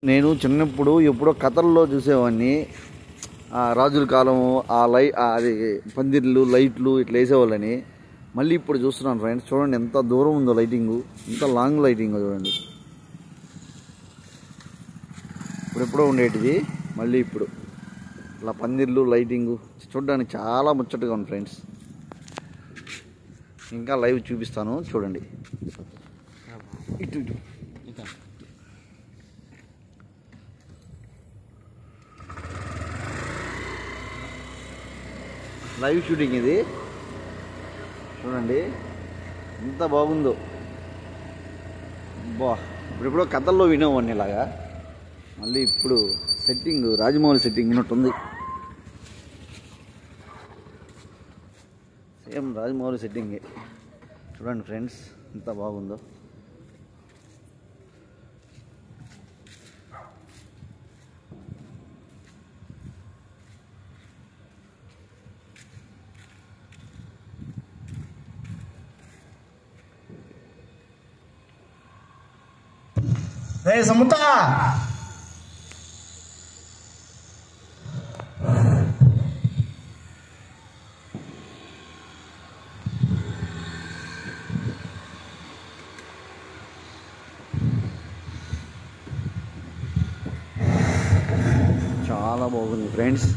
నేను చిన్నప్పుడు ఎప్పుడో కథల్లో చూసేవాడిని. రాజుల కాలం అది పందిర్లు లైట్లు ఇట్లా వేసేవాళ్ళని. మళ్ళీ ఇప్పుడు చూస్తున్నాను ఫ్రెండ్స్. చూడండి ఎంత దూరం ఉందో లైటింగు, ఎంత లాంగ్ లైటింగ్ చూడండి. ఇప్పుడెప్పుడో ఉండేటిది, మళ్ళీ ఇప్పుడు ఇలా పందిర్లు లైటింగు చూడడానికి చాలా ముచ్చటగా ఉంది ఫ్రెండ్స్. ఇంకా లైవ్ చూపిస్తాను చూడండి. ఇటు ఇటు లైవ్ షూటింగ్ ఇది చూడండి ఎంత బాగుందో. బా ఇప్పుడెప్పుడో కథల్లో వినేవాడిని ఇలాగా. మళ్ళీ ఇప్పుడు సెట్టింగ్ రాజమౌళి సెట్టింగ్ ఉన్నట్టుంది. సేమ్ రాజమౌళి సెట్టింగే చూడండి ఫ్రెండ్స్ ఎంత బాగుందో. రే సముత చాలా బాగుంది ఫ్రెండ్స్.